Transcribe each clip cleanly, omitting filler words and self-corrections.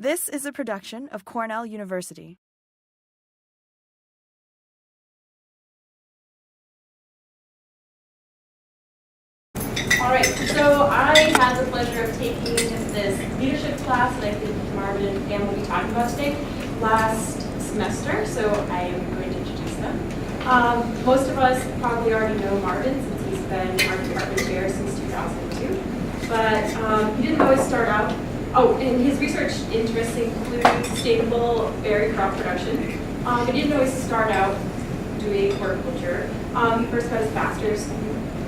This is a production of Cornell University. All right, so I had the pleasure of taking this leadership class that I think Marvin and Pam will be talking about today last semester, so I am going to introduce them. Most of us probably already know Marvin since he's been our department chair since 2002, but he didn't always start out. Oh, and his research interests include sustainable berry crop production. But he didn't always start out doing horticulture. He first got his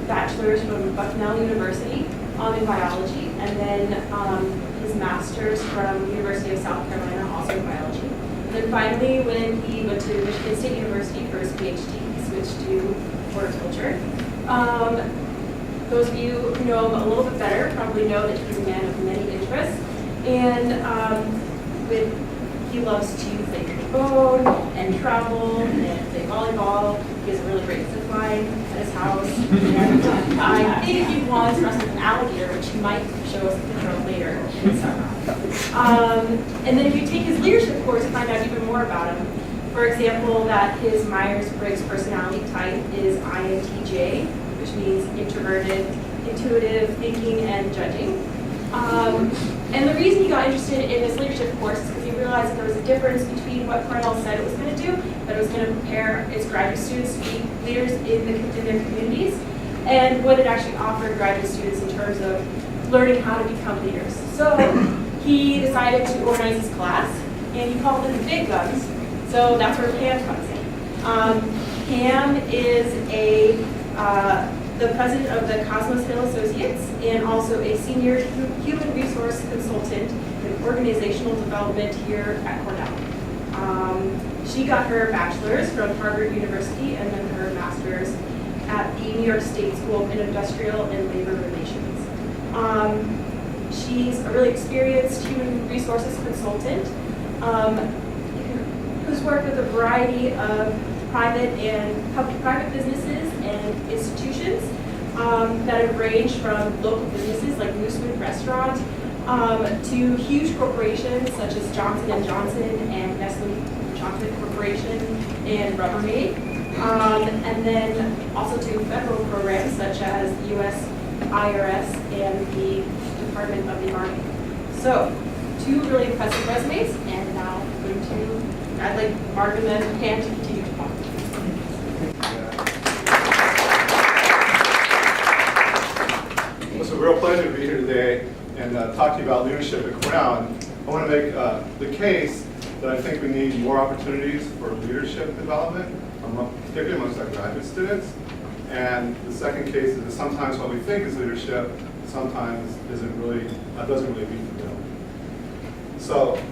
bachelor's from Cornell University in biology, and then his master's from University of South Carolina, also in biology. And then finally, when he went to Michigan State University for his PhD, he switched to horticulture. Those of you who know him a little bit better probably know that he's a man of many interests, and he loves to play trombone and travel and play volleyball. He has a really great zip line at his house. And I think he wants to wrestle with an alligator, which he might show us a picture of later in summer. And then if you take his leadership course, you find out even more about him. For example, that his Myers-Briggs personality type is INTJ, which means introverted, intuitive, thinking, and judging. And the reason he got interested in this leadership course is because he realized that there was a difference between what Cornell said it was going to do, that it was going to prepare its graduate students to be leaders in their communities, and what it actually offered graduate students in terms of learning how to become leaders. So he decided to organize his class, and he called it the Big Guns. So that's where Pam comes in. Pam is the president of the Cosmos Hill Associates and also a senior human resource consultant in organizational development here at Cornell. She got her bachelor's from Harvard University and then her master's at the New York State School of Industrial and Labor Relations. She's a really experienced human resources consultant who's worked with a variety of private businesses and institutions that have ranged from local businesses like Moosewood Restaurant to huge corporations such as Johnson & Johnson and Nestle Chocolate Corporation and Rubbermaid, and then also to federal programs such as the U.S. IRS and the Department of the Army. So, two really impressive resumes, and now I'd like Marvin and Pam to continue to talk. It's a real pleasure to be here today and talk to you about leadership at Cornell. And I want to make the case that I think we need more opportunities for leadership development, particularly amongst our graduate students. And the second case is that sometimes what we think is leadership sometimes doesn't really meet the bill. So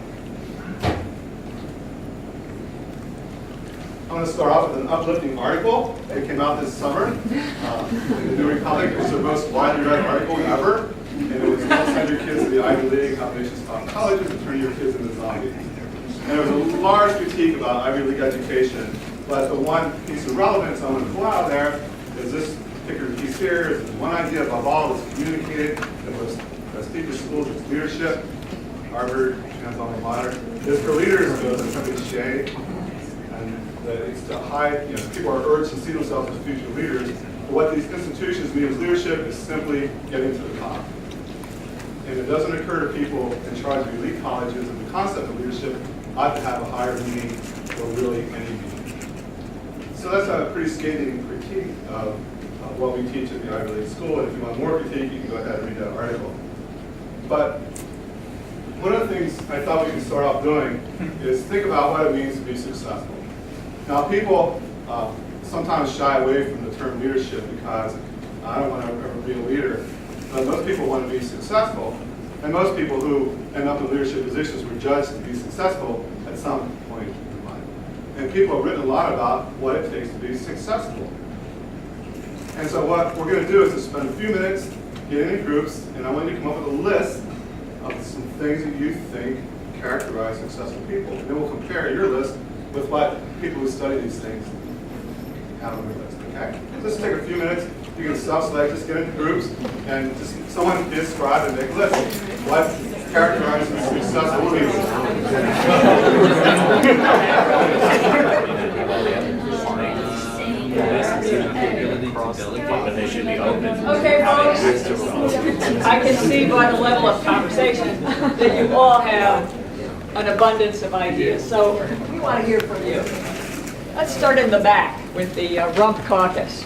I'm going to start off with an uplifting article that came out this summer in the New Republic. It was the most widely read article ever, and it was "Don't send your kids to the Ivy League, combinations top colleges, and turn your kids into zombies." And there was a large critique about Ivy League education, but the one piece of relevance I want to pull out there is this particular piece here. Is one idea above all that's communicated in most prestigious schools is leadership. Harvard, Chan's alma mater, is for leaders to go to some cliche. It's to hide, people are urged to see themselves as future leaders. But what these institutions mean as leadership is simply getting to the top. And it doesn't occur to people in charge of elite colleges that the concept of leadership ought to have a higher meaning or really any meaning. So that's a pretty scathing critique of what we teach at the Ivy League school. And if you want more critique, you can go ahead and read that article. But one of the things I thought we could start off doing is think about what it means to be successful. Now, people sometimes shy away from the term leadership because I don't want to ever be a leader. But most people want to be successful, and most people who end up in leadership positions were judged to be successful at some point in life. And people have written a lot about what it takes to be successful. And so what we're going to do is to spend a few minutes, get into groups, and I want you to come up with a list of some things that you think characterize successful people. And then we'll compare your list with what people who study these things have on their list, okay? Just take a few minutes. You can self-select, just get into groups, and just someone describe and make a list. What characterizes successful people. Okay, folks, I can see by the level of conversation that you all have an abundance of ideas, so we want to hear from you. Let's start in the back with the rump caucus.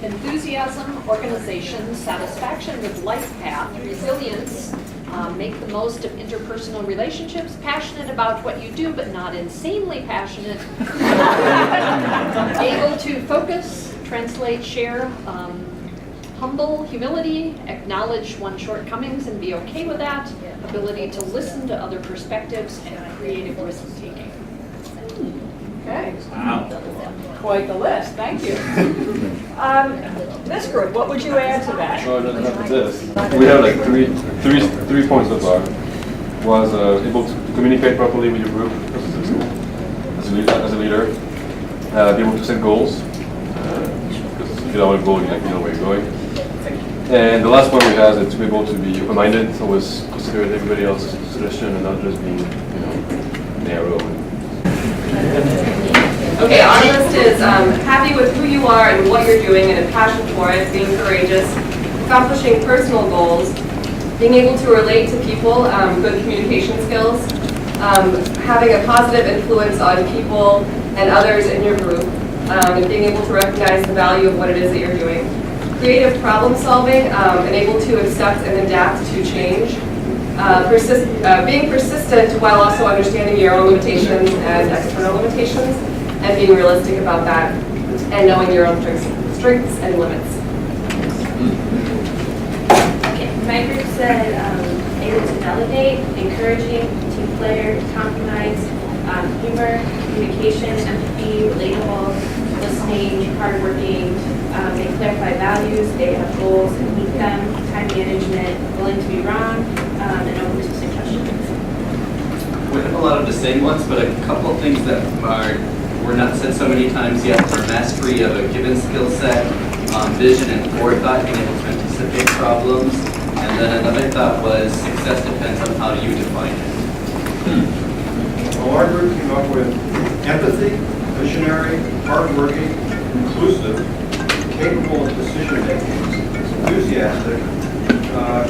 Enthusiasm, organization, satisfaction with life path, resilience, make the most of interpersonal relationships, passionate about what you do but not insanely passionate, able to focus, translate, share, humble, humility, acknowledge one's shortcomings and be okay with that, ability to listen to other perspectives, and creative risk-taking. Okay. Wow. Quite the list. Thank you. This group, what would you add to that? No, it doesn't have to this. We have like three points so far. Was able to communicate properly with your group as a leader. Be able to set goals. Because if you don't have a goal, you know where you're going. And the last one we have is to be able to be open-minded, always consider everybody else's suggestion and not just being, narrow. Okay, our list is happy with who you are and what you're doing and a passion for it, being courageous, accomplishing personal goals, being able to relate to people, good communication skills, having a positive influence on people and others in your group, and being able to recognize the value of what it is that you're doing. Creative problem solving, and able to accept and adapt to change. Being persistent while also understanding your own limitations and external limitations, and being realistic about that, and knowing your own strengths and limits. Okay, my group said able to delegate, encouraging, team player, compromise, humor, communication, empathy, relatable, listening, hardworking. They clarify values, they have goals and meet them, time management, willing to be wrong, and open to suggestions. We have a lot of the same ones, but a couple of things that were not said so many times yet are mastery of a given skill set, vision and forethought, being able to anticipate problems, and then another thought was success depends on how you define it. Well, our group came up with empathy, visionary, hardworking, inclusive, capable of decision making, enthusiastic,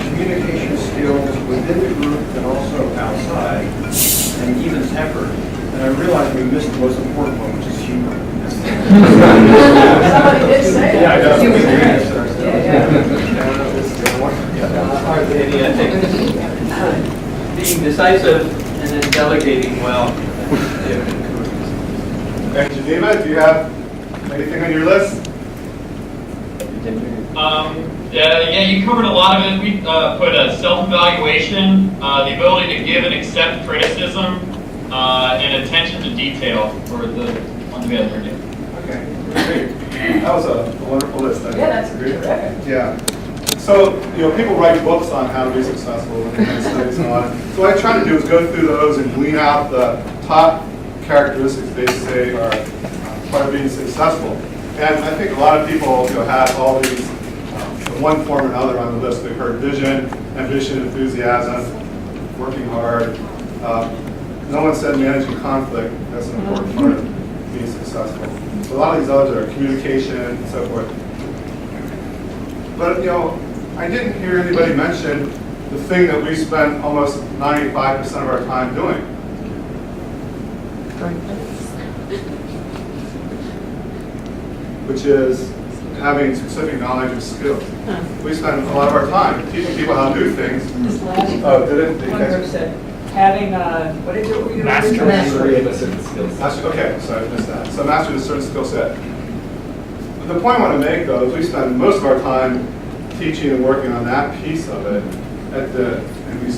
communication skills within the group and also outside, and even tempered. And I realized we missed the most important one, which is humor. Somebody did say that. Yeah, I know. Being decisive and then delegating well. And Geneva, do you have anything on your list? Yeah, you covered a lot of it. We put a self-evaluation, the ability to give and accept criticism, and attention to detail for the ones we had here. Okay, great. That was a wonderful list. Yeah, that's terrific. Yeah. So, people write books on how to be successful and studies and all that. So what I try to do is go through those and glean out the top characteristics they say are part of being successful. And I think a lot of people have all these in one form or another on the list. They've heard vision, ambition, enthusiasm, working hard. No one said managing conflict. That's an important part of being successful. So a lot of these others are communication and so forth. But I didn't hear anybody mention the thing that we spend almost 95% of our time doing. Which is having specific knowledge and skills. We spend a lot of our time teaching people how to do things. Oh, did it? One group said having what is it? Mastery of a certain skill set. Okay, so I missed that. So mastery of a certain skill set. But the point I want to make, though, is we spend most of our time teaching and working on that piece of it, and we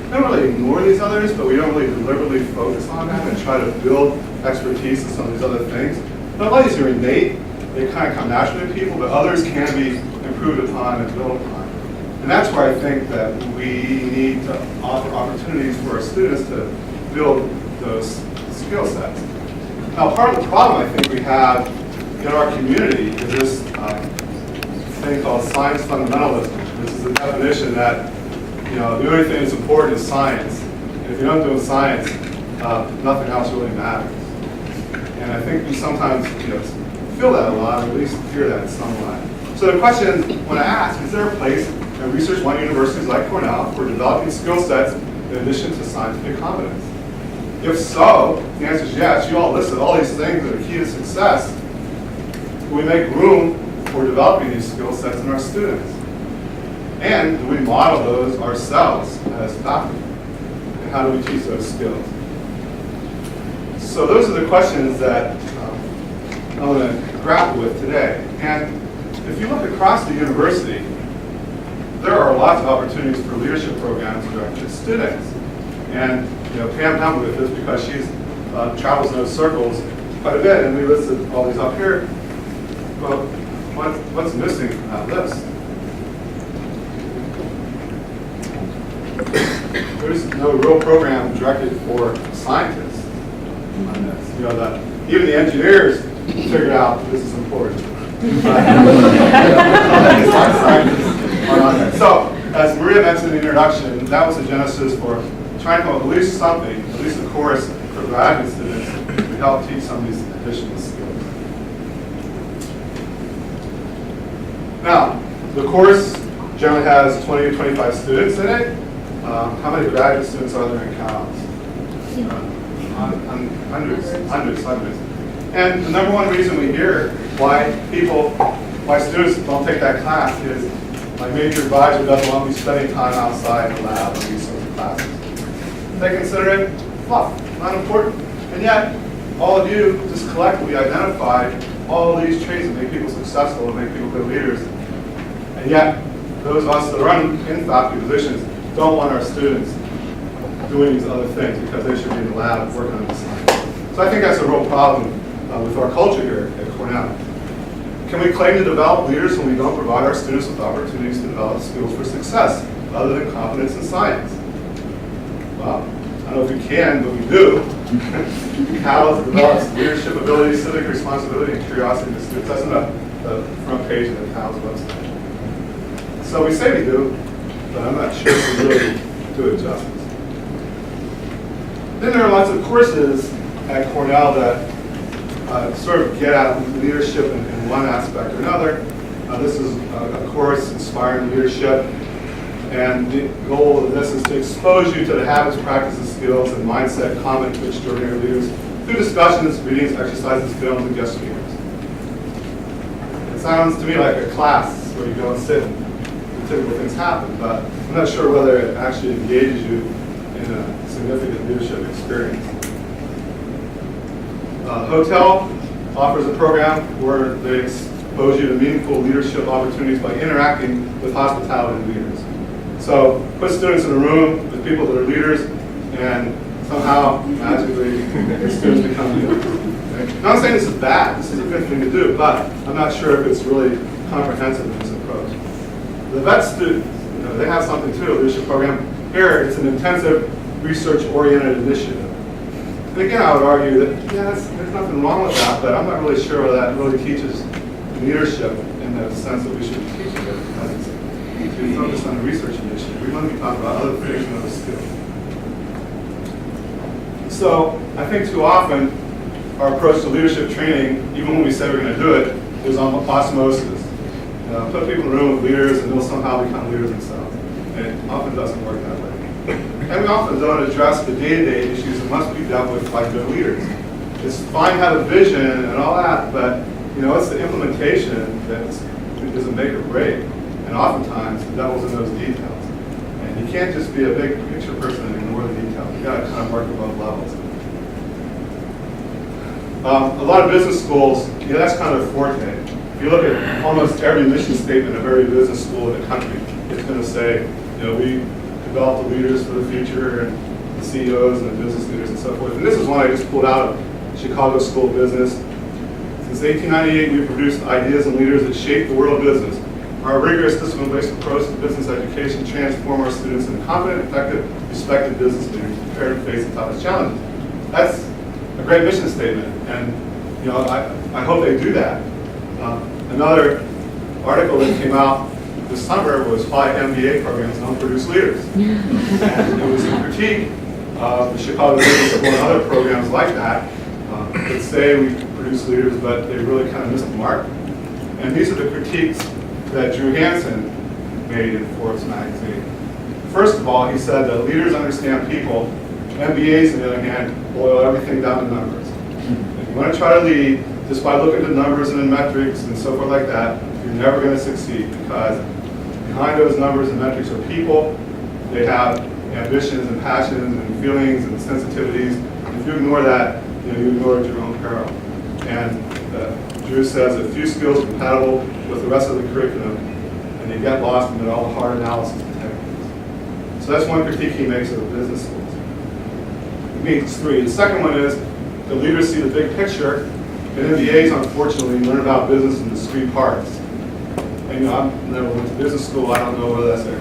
we don't really ignore these others, but we don't really deliberately focus on them and try to build expertise in some of these other things. But a lot of these are innate. They kind of come naturally to people, but others can be improved upon and built upon. And that's where I think that we need to offer opportunities for our students to build those skill sets. Now, part of the problem I think we have in our community is this thing called science fundamentalism, which is the definition that the only thing that's important is science. And if you don't do science, nothing else really matters. And I think we sometimes feel that a lot, or at least hear that somewhat. So the question when I ask, is there a place in research one universities like Cornell for developing skill sets in addition to scientific competence? If so, the answer is yes. You all listed all these things that are key to success. Do we make room for developing these skill sets in our students? And do we model those ourselves as faculty? And how do we teach those skills? So those are the questions that I'm going to grapple with today. And if you look across the university, there are lots of opportunities for leadership programs directed at students. And Pam helped me with this because she's travels in those circles quite a bit, and we listed all these up here. Well, what's missing from that list? There's no real program directed for scientists on this. That even the engineers figured out this is important. So, as Maria mentioned in the introduction, that was the genesis for trying to come up with at least something, at least a course for graduate students to help teach some of these additional skills. Now, the course generally has 20 to 25 students in it. How many graduate students are there in Cal's? Hundreds. And the number one reason we hear why students don't take that class is my major advisor doesn't want me spending time outside the lab on these sorts of classes. They consider it fluff, not important. And yet, all of you just collectively identified all of these traits that make people successful and make people good leaders. And yet, those of us that are in faculty positions don't want our students doing these other things because they should be in the lab working on the science. So I think that's a real problem with our culture here at Cornell. Can we claim to develop leaders when we don't provide our students with opportunities to develop skills for success other than competence in science? Well, I don't know if we can, but we do. How develops leadership ability, civic responsibility, and curiosity to students. That's on the front page of the Cal's website. So we say we do, but I'm not sure if we really do it justice. Then there are lots of courses at Cornell that sort of get at leadership in one aspect or another. This is a course, Inspiring Leadership, and the goal of this is to expose you to the habits, practices, skills, and mindset common to extraordinary leaders through discussions, readings, exercises, films, and guest speakers. It sounds to me like a class where you go and sit and typical things happen, but I'm not sure whether it actually engages you in a significant leadership experience. Hotel offers a program where they expose you to meaningful leadership opportunities by interacting with hospitality leaders. So put students in a room with people that are leaders, and somehow, magically, the students become leaders. Okay? I'm not saying this is bad. This is a good thing to do, but I'm not sure if it's really comprehensive in this approach. The vet students, they have something too, a leadership program. Here, it's an intensive research-oriented initiative. And again, I would argue that, there's nothing wrong with that, but I'm not really sure whether that really teaches leadership in the sense that we should be teaching it. Because we focus on the research initiative. We want to be talking about other things and other skills. So I think too often our approach to leadership training, even when we say we're going to do it, is on osmosis. Put people in a room with leaders and they'll somehow become leaders themselves. And it often doesn't work that way. And we often don't address the day-to-day issues that must be dealt with by good leaders. It's fine to have a vision and all that, but it's the implementation that is a make or break. And oftentimes the devil's in those details. And you can't just be a big picture person and ignore the details. You got to kind of work at both levels. A lot of business schools, that's kind of their forte. If you look at almost every mission statement of every business school in the country, it's going to say, we develop the leaders for the future and the CEOs and the business leaders and so forth. And this is one I just pulled out of Chicago School of Business. Since 1898, we've produced ideas and leaders that shape the world of business. Our rigorous discipline-based approach to business education transform our students into confident, effective, respected business leaders prepared to face the toughest challenges. That's a great mission statement, and I hope they do that. Another article that came out this summer was why MBA programs don't produce leaders. And it was a critique of the Chicago Business School and other programs like that that say we produce leaders, but they really kind of missed the mark. And these are the critiques that Drew Hansen made in Forbes magazine. First of all, he said that leaders understand people. MBAs, on the other hand, boil everything down to numbers. If you want to try to lead just by looking at the numbers and the metrics and so forth like that, you're never going to succeed, because behind those numbers and metrics are people. They have ambitions and passions and feelings and sensitivities. And if you ignore that, you ignore your own peril. And Drew says a few skills are compatible with the rest of the curriculum, and you get lost in all the hard analysis and techniques. So that's one critique he makes of the business schools. It means three. The second one is the leaders see the big picture, and MBAs, unfortunately, learn about business in discrete parts. And I never went to business school. I don't know whether that's a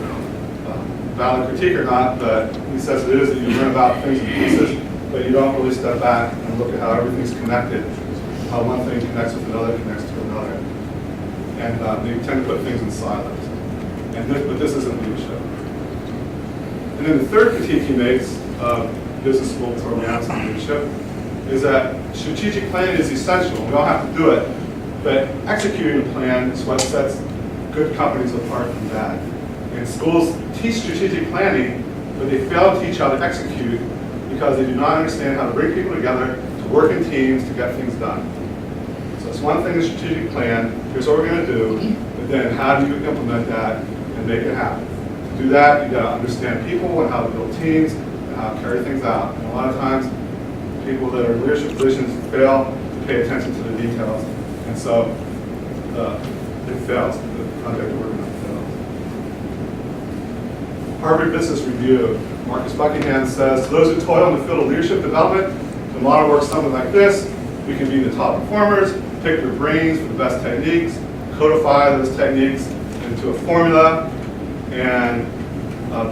valid critique or not, but he says it is, that you learn about things in pieces, but you don't really step back and look at how everything's connected, how one thing connects with another, connects to another. And they tend to put things in silos. But this isn't leadership. And then the third critique he makes of business school programs and leadership is that strategic planning is essential. We all have to do it, but executing a plan is what sets good companies apart from bad. And schools teach strategic planning, but they fail to teach how to execute because they do not understand how to bring people together, to work in teams, to get things done. So it's one thing to strategic plan, here's what we're going to do, but then how do you implement that and make it happen? To do that, you've got to understand people and how to build teams and how to carry things out. And a lot of times, people that are in leadership positions fail to pay attention to the details. And so it fails, the project organization fails. Harvard Business Review, Marcus Buckingham says, those who toil in the field of leadership development, the model works something like this. We can be the top performers, pick their brains for the best techniques, codify those techniques into a formula, and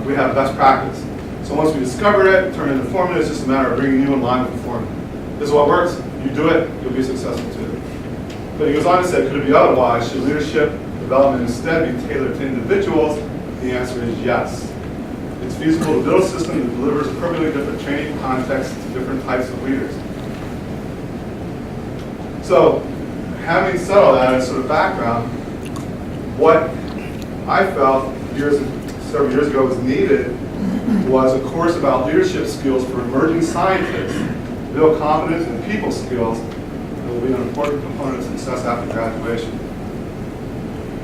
we have best practice. So once we discover it, turn it into formula, it's just a matter of bringing you in line with the formula. This is what works. You do it, you'll be successful too. But he goes on to say, could it be otherwise? Should leadership development instead be tailored to individuals? The answer is yes. It's feasible to build a system that delivers appropriately different training contexts to different types of leaders. So, having said all that as sort of background, what I felt several years ago was needed was a course about leadership skills for emerging scientists, build confidence and people skills that will be an important component of success after graduation.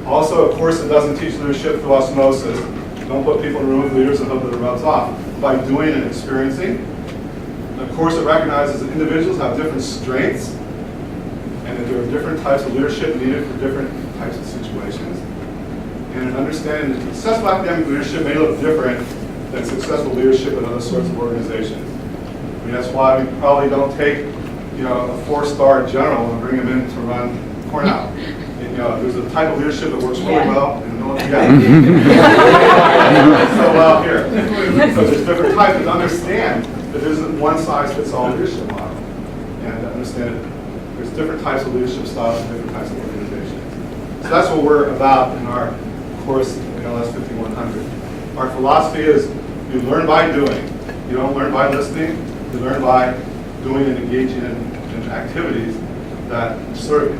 Also, a course that doesn't teach leadership through osmosis. Don't put people in a room with leaders and hope that it rubs off. By doing and experiencing. A course that recognizes that individuals have different strengths and that there are different types of leadership needed for different types of situations. And an understanding that successful academic leadership may look different than successful leadership in other sorts of organizations. I mean, that's why we probably don't take, a 4-star general and bring him in to run Cornell. There's a type of leadership that works really well in the military. So well here. So there's different types, and understand that there isn't one size fits all leadership model. And understand that there's different types of leadership styles and different types of organizations. So that's what we're about in our course in LS 5100. Our philosophy is you learn by doing. You don't learn by listening. You learn by doing and engaging in activities that sort of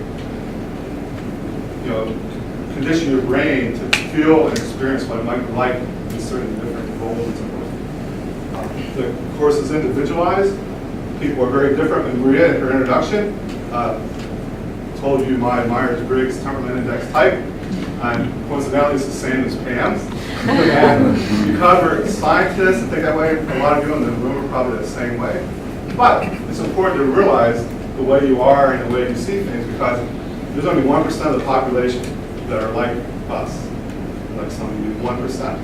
condition your brain to feel and experience what it might be like in certain different roles and so forth. The course is individualized. People are very different. And Maria, in her introduction, told you my Myers-Briggs temperament index type. And coincidentally, it's the same as Pam's. And because we're scientists and think that way, a lot of you in the room are probably the same way. But it's important to realize the way you are and the way you see things, because there's only 1% of the population that are like us, like some of you, 1%.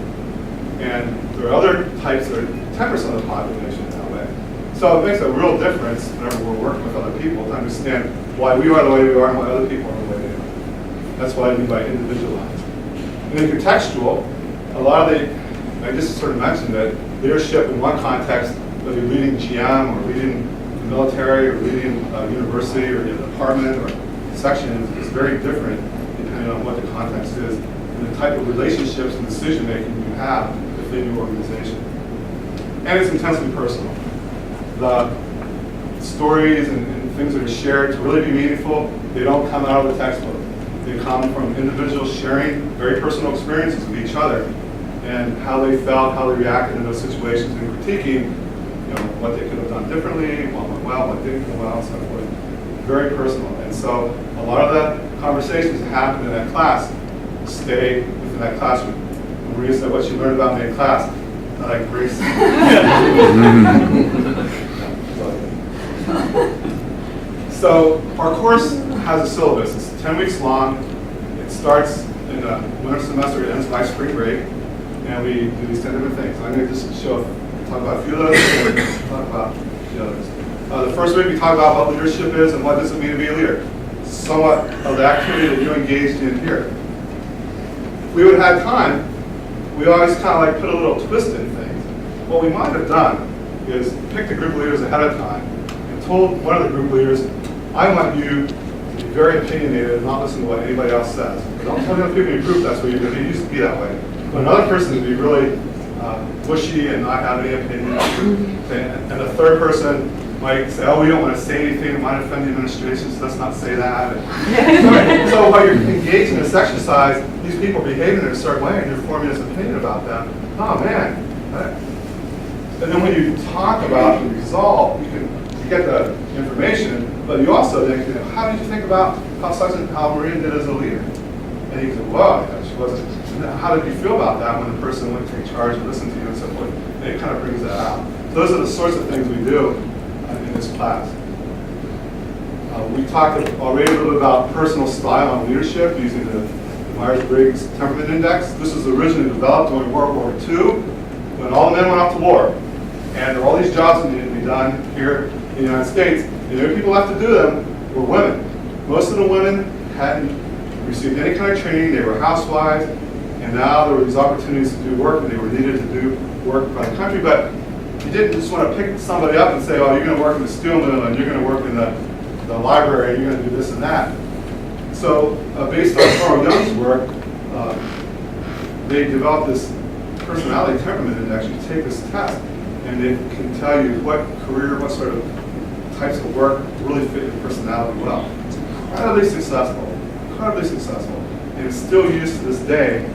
And there are other types that are 10% of the population that way. So it makes a real difference whenever we're working with other people to understand why we are the way we are and why other people are the way they are. That's what I mean by individualized. And then contextual, a lot of I just sort of mentioned that leadership in one context, whether you're leading GM or leading the military or leading a university or a department or section, is very different depending on what the context is and the type of relationships and decision making you have within your organization. And it's intensely personal. The stories and things that are shared to really be meaningful, they don't come out of the textbook. They come from individuals sharing very personal experiences with each other and how they felt, how they reacted in those situations, and critiquing, what they could have done differently, what went well, what didn't go well, and so forth. Very personal. And so a lot of the conversations that happen in that class stay within that classroom. When Maria said what she learned about me in class, I like Grace. So our course has a syllabus. It's 10 weeks long. It starts in the winter semester. It ends by spring break. And we do these 10 different things. I'm going to just talk about a few of those and talk about the others. The first week we talk about what leadership is and what does it mean to be a leader. Somewhat of the activity that you engaged in here. If we would have had time, we always kind of like put a little twist in things. What we might have done is picked a group of leaders ahead of time and told one of the group leaders, I want you to be very opinionated and not listen to what anybody else says. Don't tell the other people in your group that's what you're going to be. It used to be that way. But another person would be really bushy and not have any opinion. And the third person might say, oh, we don't want to say anything that might offend the administration, so let's not say that. So while you're engaged in this exercise, these people are behaving in a certain way and you're forming this opinion about them. Oh, man. And then when you talk about the result, you get the information, but you also think, how did you think about how Maria did as a leader? And you go, well, she wasn't. How did you feel about that when the person went to take charge and listened to you and so forth? And it kind of brings that out. So those are the sorts of things we do in this class. We talked already a little bit about personal style and leadership using the Myers-Briggs Temperament Index. This was originally developed during World War II when all the men went off to war. And there were all these jobs that needed to be done here in the United States. And the only people left to do them were women. Most of the women hadn't received any kind of training. They were housewives. And now there were these opportunities to do work, and they were needed to do work by the country. But you didn't just want to pick somebody up and say, oh, you're going to work in the steel mill, and you're going to work in the library, and you're going to do this and that. So based on Carl Jung's work, they developed this personality temperament index. You take this test, and it can tell you what career, what sort of types of work really fit your personality well. It's incredibly successful, and it's still used to this day.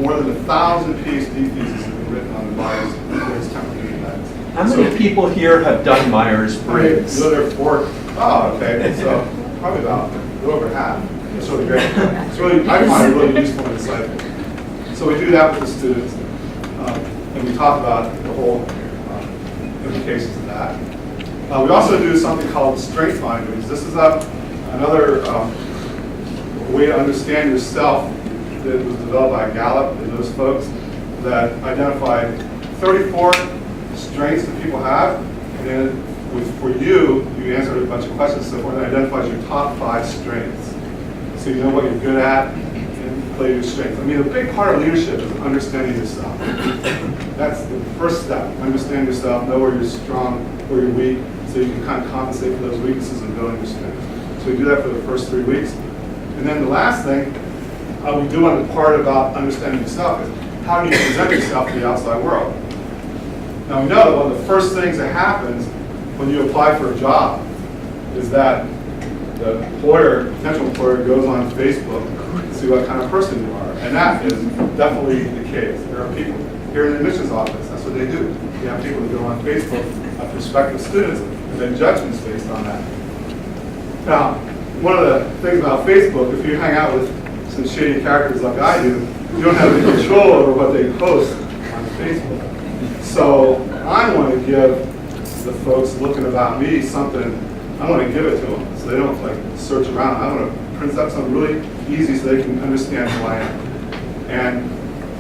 More than 1,000 PhD theses have been written on the Myers-Briggs Temperament Index. How many people here have done Myers-Briggs? There are 4. Oh, okay. So probably about a little over half. It's really great. It's really, I find it really useful and insightful. So we do that with the students, and we talk about the whole implications of that. We also do something called strength finders. This is another way to understand yourself that was developed by Gallup and those folks that identified 34 strengths that people have, and then for you answered a bunch of questions and so forth, and identifies your top 5 strengths. So you know what you're good at and play your strengths. I mean, a big part of leadership is understanding yourself. That's the first step. Understand yourself, know where you're strong, where you're weak, so you can kind of compensate for those weaknesses and build your strengths. So we do that for the first 3 weeks. And then the last thing we do on the part about understanding yourself is how do you present yourself to the outside world? Now we know that one of the first things that happens when you apply for a job is that the potential employer goes on Facebook to see what kind of person you are. And that is definitely the case. There are people here in the admissions office, that's what they do. You have people that go on Facebook, prospective students, and then judgments based on that. Now, one of the things about Facebook, if you hang out with some shady characters like I do, you don't have any control over what they post on Facebook. So I want to give the folks looking about me something, I want to give it to them so they don't like search around. I want to print up something really easy so they can understand who I am. And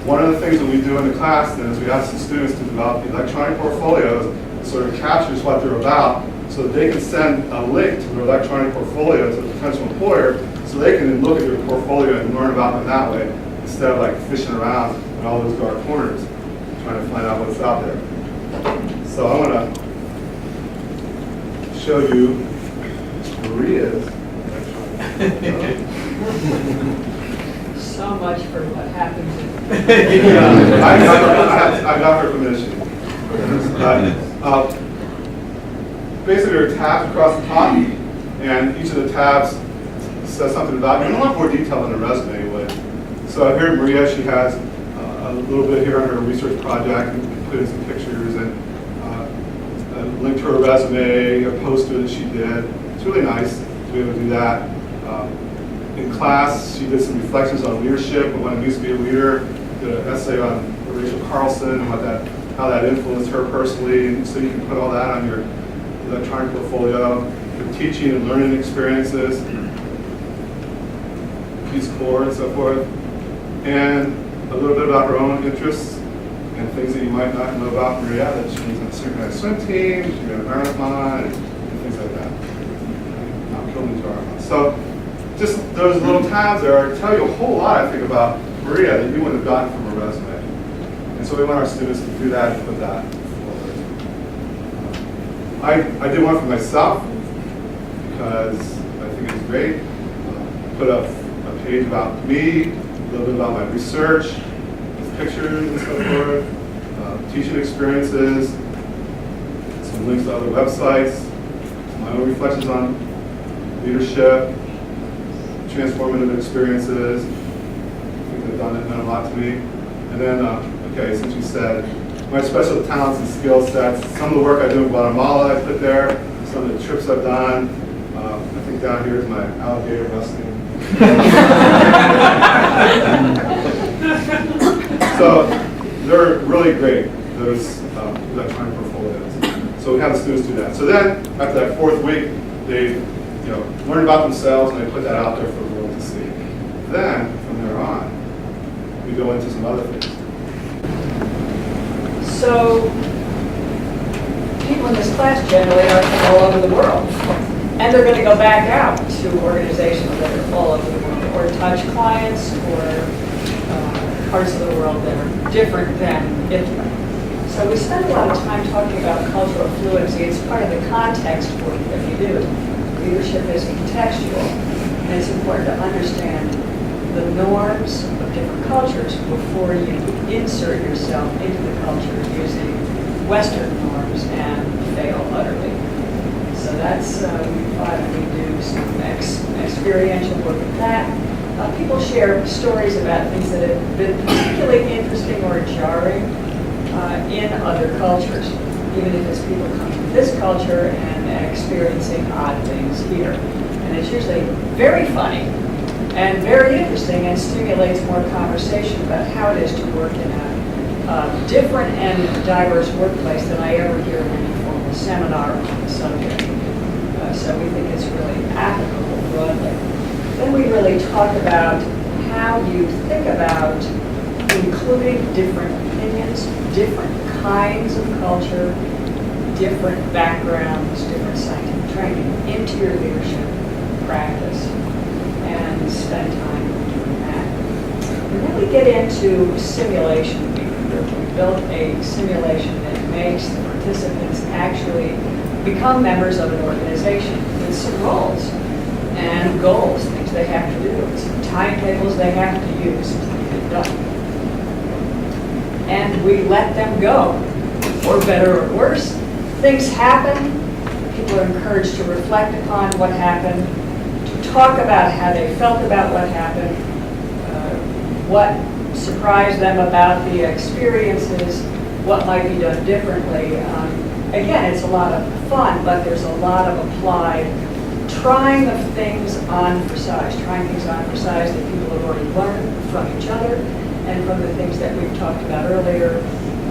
one of the things that we do in the class then is we ask the students to develop electronic portfolios that sort of captures what they're about so that they can send a link to their electronic portfolio to the potential employer so they can look at their portfolio and learn about them that way instead of like fishing around in all those dark corners trying to find out what's out there. So I want to show you Maria's electronic portfolio. so much for what happens in I got her permission. Basically, there are tabs across the top, and each of the tabs says something about you. A lot more detail than a resume would. So here, Maria, she has a little bit here on her research project, including some pictures and a link to her resume, a poster that she did. It's really nice to be able to do that. In class, she did some reflections on leadership and what it means to be a leader. Did an essay on Rachel Carlson and how that influenced her personally. And so you can put all that on your electronic portfolio. Your teaching and learning experiences, Peace Corps and so forth. And a little bit about her own interests and things that you might not know about Maria, that she was on a synchronized swim team, she ran a marathon, and things like that. Not killed into our So just those little tabs there tell you a whole lot, I think, about Maria that you wouldn't have gotten from her resume. And so we want our students to do that and put that forward. I did one for myself because I think it's great. Put up a page about me, a little bit about my research, with pictures and so forth, teaching experiences, some links to other websites, my own reflections on leadership, transformative experiences. I think they've done it, meant a lot to me. And then, okay, since you said my special talents and skill sets, some of the work I do in Guatemala I put there, some of the trips I've done. I think down here is my alligator wrestling. So they're really great, those electronic portfolios. So we have the students do that. So then, after that fourth week, they learn about themselves and they put that out there for the world to see. Then, from there on, we go into some other things. So, people in this class generally are from all over the world. And they're going to go back out to organizations that are all over the world, or touch clients, or parts of the world that are different than Italy. So we spend a lot of time talking about cultural fluency. It's part of the context work that we do. Leadership is contextual, and it's important to understand the norms of different cultures before you insert yourself into the culture using Western norms and fail utterly. So that's, we do some experiential work with that. People share stories about things that have been particularly interesting or jarring in other cultures, even if it's people coming from this culture and experiencing odd things here. And it's usually very funny and very interesting and stimulates more conversation about how it is to work in a different and diverse workplace than I ever hear in any formal seminar on the subject. So we think it's really applicable broadly. Then we really talk about how you think about including different opinions, different kinds of culture, different backgrounds, different scientific training into your leadership practice, and spend time doing that. And then we get into simulation. We built a simulation that makes the participants actually become members of an organization with some roles and goals, things they have to do, some timetables they have to use to get done. And we let them go, or better or worse. Things happen. People are encouraged to reflect upon what happened, to talk about how they felt about what happened, what surprised them about the experiences, what might be done differently. Again, it's a lot of fun, but there's a lot of applied trying of things on for size, trying things on for size that people have already learned from each other and from the things that we've talked about earlier,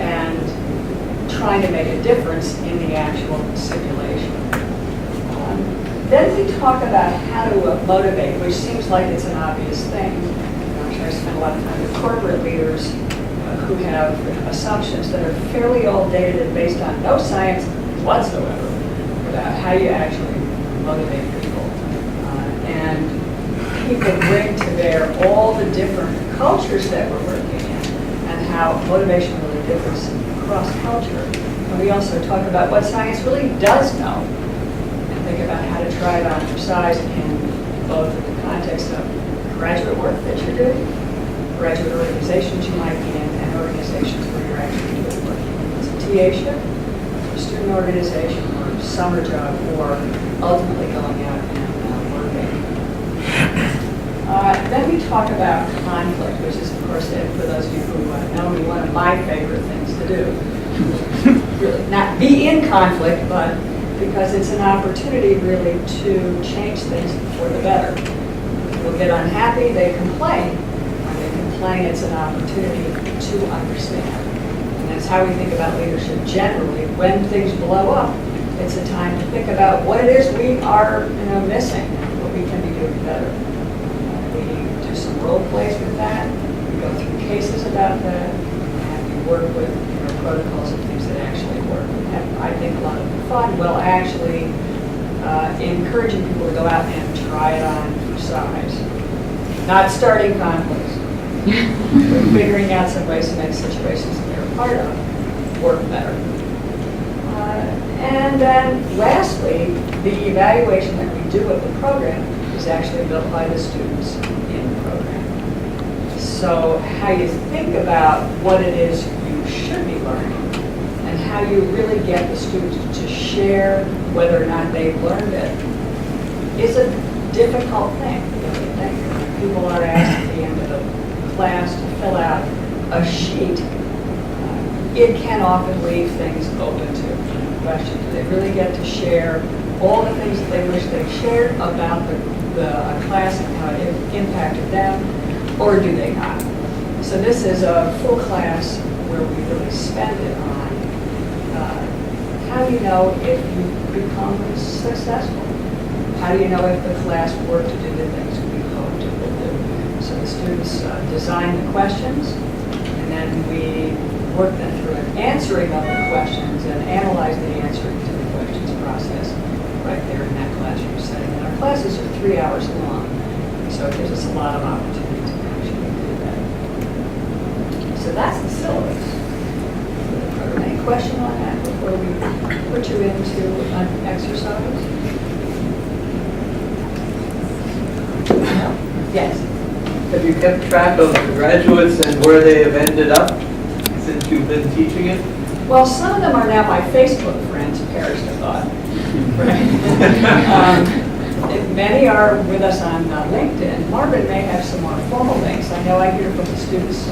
and trying to make a difference in the actual simulation. Then we talk about how to motivate, which seems like it's an obvious thing. I spend a lot of time with corporate leaders who have assumptions that are fairly old dated and based on no science whatsoever about how you actually motivate people. And people bring to bear all the different cultures that we're working in and how motivation really differs across culture. And we also talk about what science really does know and think about how to try it on for size in both the context of graduate work that you're doing graduate organizations you might be in, and organizations where you're actually doing work. It's a TA-ship, a student organization, or a summer job, or ultimately going out and working. Then we talk about conflict, which is, of course, for those of you who know me, one of my favorite things to do. Really, not be in conflict, but because it's an opportunity really to change things for the better. People get unhappy, they complain. When they complain, it's an opportunity to understand. And that's how we think about leadership generally. When things blow up, it's a time to think about what it is we are missing, what we can be doing better. We do some role plays with that. We go through cases about that, and we work with protocols and things that actually work. We have, I think, a lot of fun. Well, actually, encouraging people to go out and try it on for size. Not starting conflicts. But figuring out some ways to make situations that they're a part of work better. And then lastly, the evaluation that we do of the program is actually built by the students in the program. So how you think about what it is you should be learning and how you really get the students to share whether or not they've learned it is a difficult thing. People are asked at the end of the class to fill out a sheet. It can often leave things open to questions. Do they really get to share all the things that they wish they shared about the class and how it impacted them, or do they not? So this is a full class where we really spend it on how do you know if you become successful? How do you know if the class worked to do the things we hoped it would do? So the students design the questions, and then we work them through an answering of the questions and analyze the answering to the questions process right there in that classroom setting. And our classes are 3 hours long, so it gives us a lot of opportunity to actually do that. So that's the syllabus. Any question on that before we put you into an exercise? No? Yes. Have you kept track of the graduates and where they have ended up since you've been teaching it? Well, some of them are now my Facebook friends, perish the thought. Many are with us on LinkedIn. Marvin may have some more formal links. I know I hear from the students,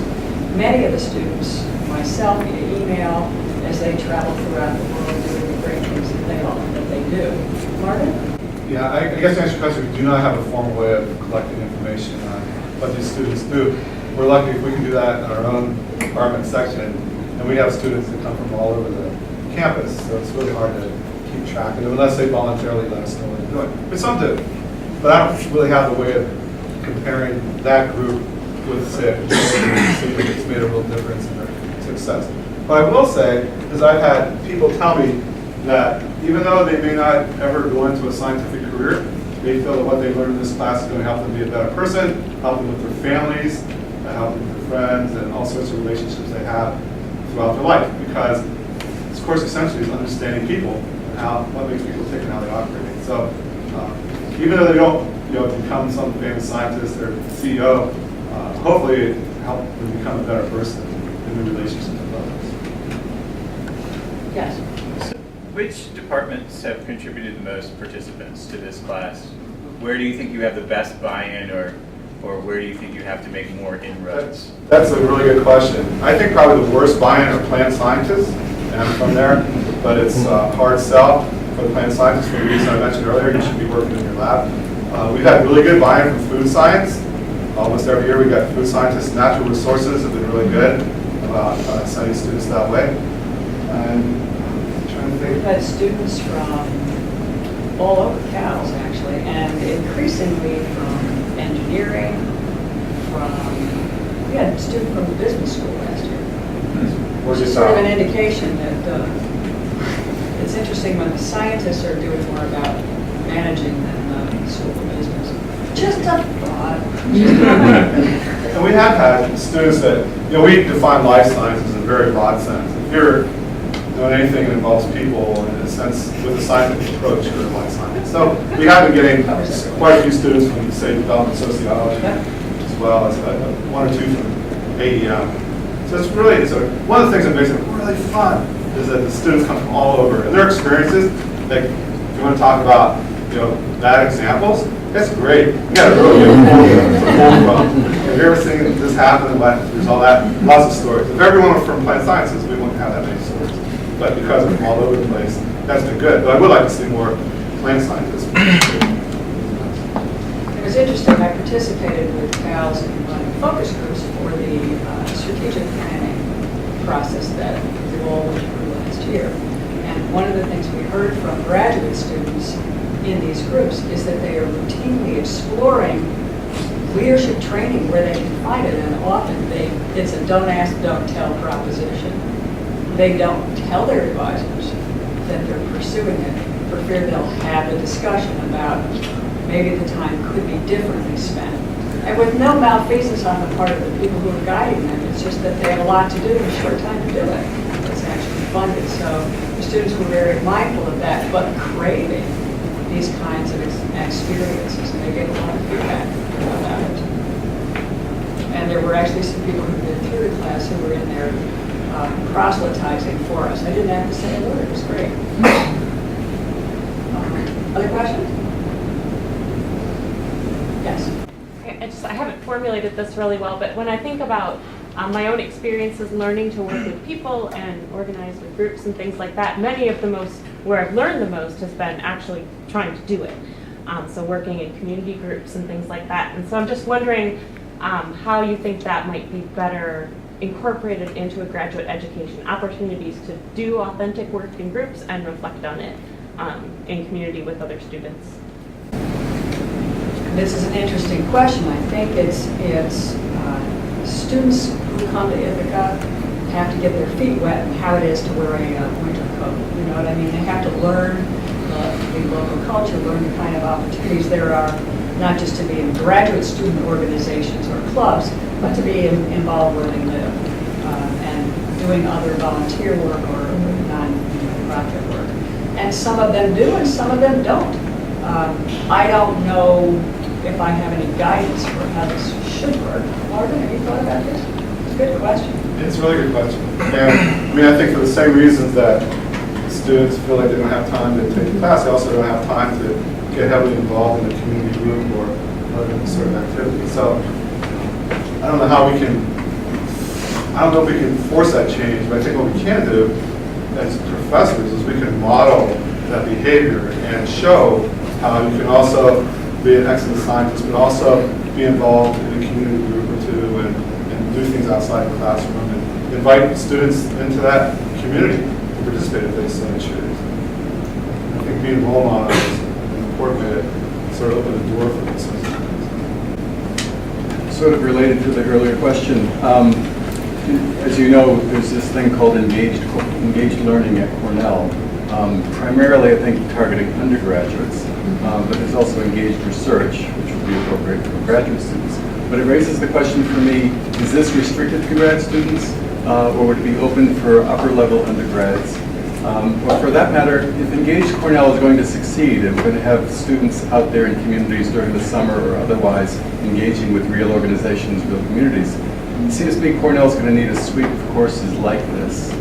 many of the students, myself via email, as they travel throughout the world doing the great things that they do. Marvin? Yeah, I guess to answer your question, we do not have a formal way of collecting information on what these students do. We're lucky if we can do that in our own department section, and we have students that come from all over the campus, so it's really hard to keep track of them unless they voluntarily let us know what they're doing. But some do. But I don't really have a way of comparing that group with, say, a control group that's made a real difference in their success. What I will say is I've had people tell me that even though they may not ever go into a scientific career, they feel that what they learned in this class is going to help them be a better person, help them with their families, help them with their friends, and all sorts of relationships they have throughout their life. Because this course essentially is understanding people and what makes people tick and how they operate. So even though they don't become some famous scientist or CEO, hopefully it helps them become a better person in the relationships with others. Yes. So which departments have contributed the most participants to this class? Where do you think you have the best buy-in, or where do you think you have to make more inroads? That's a really good question. I think probably the worst buy-in are plant scientists, and I'm from there, but it's a hard sell for the plant scientists for the reason I mentioned earlier. You should be working in your lab. We've had really good buy-in from food science. Almost every year we got food scientists. Natural resources have been really good about sending students that way. And I'm trying to think. We've had students from all over CALS, actually, and increasingly from engineering, we had a student from the business school last year. Which is sort of an indication that it's interesting when the scientists are doing more about managing than the school of business. Just a thought. And we have had students that, we define life sciences in a very broad sense. If you're doing anything that involves people, in a sense, with a scientific approach, you're life science. So we have been getting quite a few students from, say, development sociology, as well as one or two from AEM. So it's really, one of the things that makes it really fun is that the students come from all over, and their experiences, like if you want to talk about, bad examples, it's great. You got to really get from. Have you ever seen this happen and there's all that? Lots of stories. If everyone were from plant sciences, we wouldn't have that many stories. But because they're from all over the place, that's been good. But I would like to see more plant scientists. It was interesting. I participated with Cal's in running focus groups for the strategic planning process that we all went through last year. And one of the things we heard from graduate students in these groups is that they are routinely exploring leadership training where they can find it, and often it's a don't ask, don't tell proposition. They don't tell their advisors that they're pursuing it for fear they'll have a discussion about maybe the time could be differently spent. And with no malfeasance on the part of the people who are guiding them, it's just that they have a lot to do in a short time to do it. It's actually funded. So the students were very mindful of that, but craving these kinds of experiences, and they get a lot of feedback about it. And there were actually some people who did theory class who were in there proselytizing for us. I didn't have to say a word. It was great. Other questions? Yes. I haven't formulated this really well, but when I think about my own experiences learning to work with people and organize with groups and things like that, many of the most, where I've learned the most has been actually trying to do it. So working in community groups and things like that. And so I'm just wondering how you think that might be better incorporated into a graduate education, opportunities to do authentic work in groups and reflect on it in community with other students. This is an interesting question. I think it's students who come to Ithaca have to get their feet wet in how it is to wear a winter coat. You know what I mean? They have to learn the local culture, learn the kind of opportunities there are, not just to be in graduate student organizations or clubs, but to be involved where they live and doing other volunteer work or non-profit work. And some of them do and some of them don't. I don't know if I have any guidance for how this should work. Marvin, have you thought about this? It's a good question. It's a really good question. And I think for the same reasons that students feel like they don't have time to take a class, they also don't have time to get heavily involved in a community group or other sort of activity. So I don't know how we can, I don't know if we can force that change, but I think what we can do as professors is we can model that behavior and show how you can also be an excellent scientist, but also be involved in a community group or two and do things outside the classroom and invite students into that community to participate if they so choose. I think being role models is an important way to sort of open the door for these sorts of things. Sort of related to the earlier question, as you know, there's this thing called engaged learning at Cornell. Primarily, I think, targeting undergraduates, but there's also engaged research, which would be appropriate for graduate students. But it raises the question for me, is this restricted to grad students, or would it be open for upper-level undergrads? Or for that matter, if Engaged Cornell is going to succeed, and we're going to have students out there in communities during the summer or otherwise engaging with real organizations, real communities, it seems to me Cornell is going to need a suite of courses like this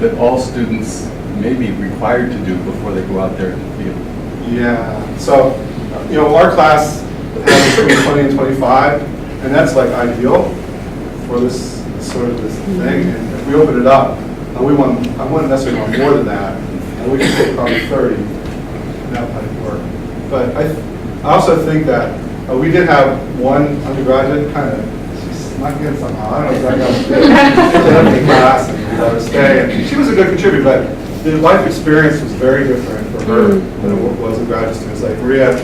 that all students may be required to do before they go out there in the field. Yeah, so, our class has between 20 and 25, and that's like ideal for this sort of this thing. And if we open it up, I wouldn't necessarily want more than that, and we could take probably 30, and that might work. But I also think that we did have one undergraduate kind of snuck in somehow. I don't know exactly how she did. She left the class and let her stay, and she was a good contributor, but the life experience was very different for her than it was in graduate students. Like Maria,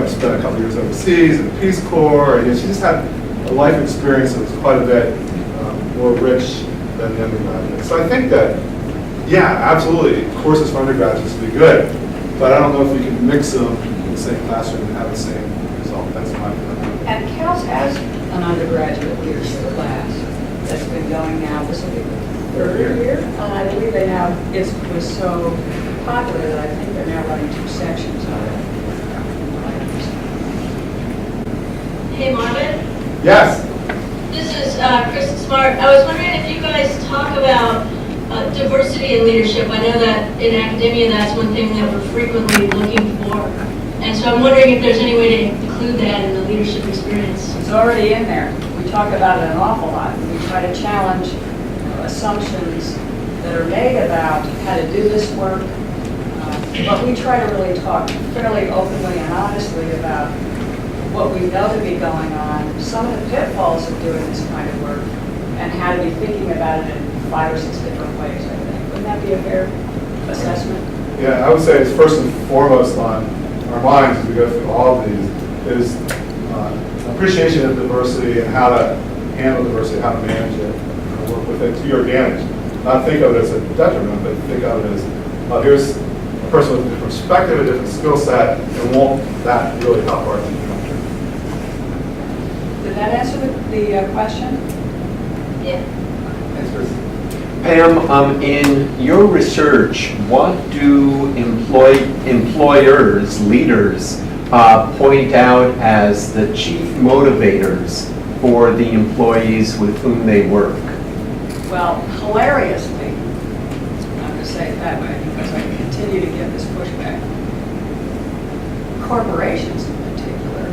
spent a couple years overseas in the Peace Corps, and she just had a life experience that was quite a bit more rich than the undergraduate. So I think that, yeah, absolutely, courses for undergraduates would be good, but I don't know if we can mix them in the same classroom and have the same result. That's my opinion. And CALS has an undergraduate leadership class that's been going now. This will be the third year. And I believe it was so popular that I think they're now running 2 sections of it. Hey Marvin, Yes. This is Kristen Smart. I was wondering if you guys talk about diversity in leadership. I know that in academia that's one thing that we're frequently looking for. And so I'm wondering if there's any way to include that in the leadership experience. It's already in there. We talk about it an awful lot. We try to challenge assumptions that are made about how to do this work. But we try to really talk fairly openly and honestly about what we know to be going on, some of the pitfalls of doing this kind of work, and how to be thinking about it in 5 or 6 different ways, I think. Wouldn't that be a fair assessment? Yeah, I would say it's first and foremost on our minds as we go through all of these is appreciation of diversity and how to handle diversity, how to manage it, and work with it to your advantage. Not think of it as a detriment, but think of it as, well, here's a person with a different perspective, a different skill set, and won't that really help our team? Did that answer the question? Yeah. Thanks, Chris. Pam, in your research, what do employers, leaders, point out as the chief motivators for the employees with whom they work? Well, hilariously, I'm going to say it that way because I continue to get this pushback. Corporations in particular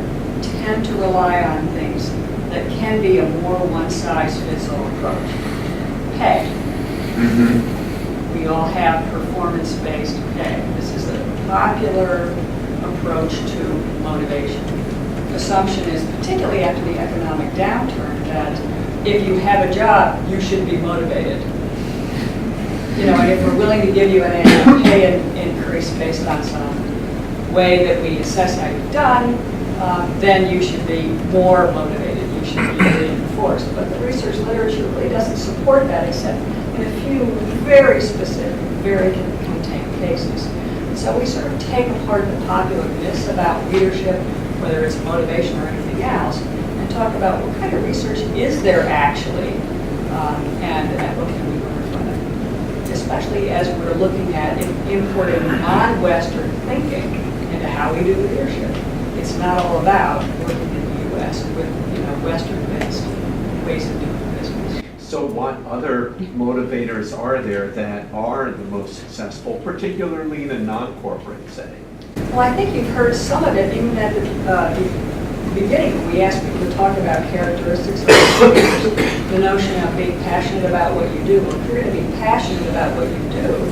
tend to rely on things that can be a more one-size-fits-all approach. Pay. We all have performance-based pay. This is a popular approach to motivation. Assumption is, particularly after the economic downturn, that if you have a job, you should be motivated. You know, and if we're willing to give you an annual pay increase based on some way that we assess how you've done, then you should be more motivated. You should be reinforced. But the research literature really doesn't support that except in a few very specific, very contained cases. So we sort of take apart the popular myths about leadership, whether it's motivation or anything else, and talk about what kind of research is there actually, and what can we learn from it, especially as we're looking at importing non-Western thinking into how we do leadership. It's not all about working in the U.S. with Western-based ways of doing business. So what other motivators are there that are the most successful, particularly in a non-corporate setting? Well, I think you've heard some of it even at the beginning when we asked people to talk about characteristics of leaders, the notion of being passionate about what you do. Well, if you're going to be passionate about what you do,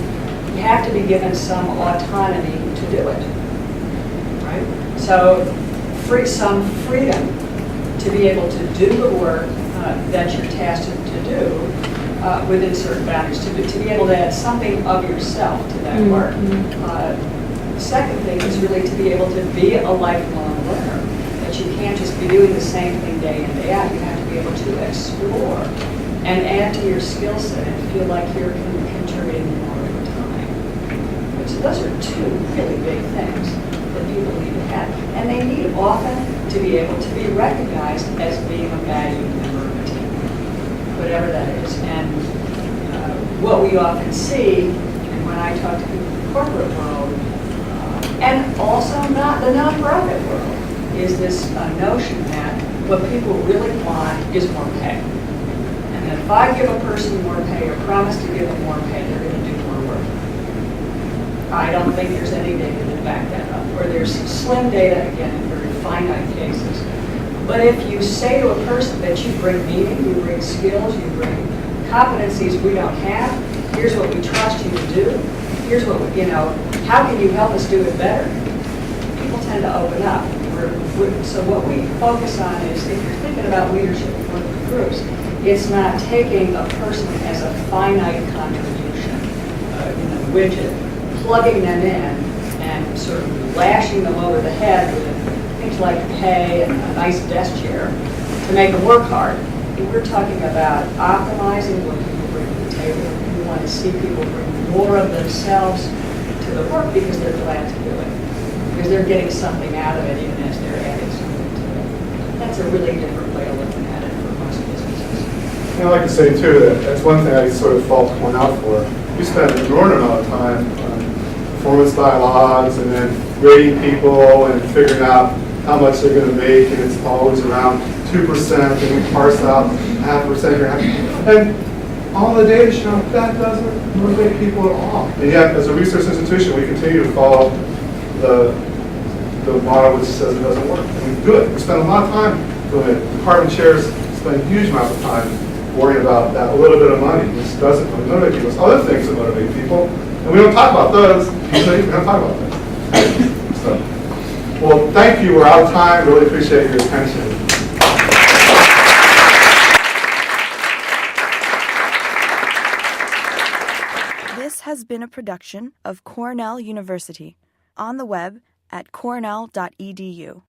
you have to be given some autonomy to do it, right? So some freedom to be able to do the work that you're tasked to do within certain boundaries, to be able to add something of yourself to that work. The second thing is really to be able to be a lifelong learner, that you can't just be doing the same thing day in, day out. You have to be able to explore and add to your skill set and feel like you're contributing more over time. So those are two really big things that people need to have. And they need often to be able to be recognized as being a valued member of a team, whatever that is. And what we often see, and when I talk to people in the corporate world, and also not the nonprofit world, is this notion that what people really want is more pay. And that if I give a person more pay or promise to give them more pay, they're going to do more work. I don't think there's any data to back that up. Or there's slim data, again, in very finite cases. But if you say to a person that you bring meaning, you bring skills, you bring competencies we don't have, here's what we trust you to do, here's what, how can you help us do it better? People tend to open up. So what we focus on is, if you're thinking about leadership and working with groups, it's not taking a person as a finite contribution, widget, plugging them in and sort of lashing them over the head with things like pay and a nice desk chair to make them work hard. We're talking about optimizing what people bring to the table. We want to see people bring more of themselves to the work because they're glad to do it, because they're getting something out of it even as they're adding something to it. That's a really different way of looking at it for most businesses. And I'd like to say too that that's one thing I sort of fault Cornell for. We spent an inordinate amount of time on performance dialogues and then rating people and figuring out how much they're going to make, and it's always around 2%, and we parse out 0.5% here. And all the data show that doesn't motivate people at all. And yet, as a research institution, we continue to follow the model which says it doesn't work. And we do it. We spend a lot of time doing it. Department chairs spend a huge amount of time worrying about that little bit of money, which doesn't really motivate people. There's other things that motivate people, and we don't talk about those. Usually, we don't talk about those. So, well, thank you. We're out of time. Really appreciate your attention. This has been a production of Cornell University, on the web at cornell.edu.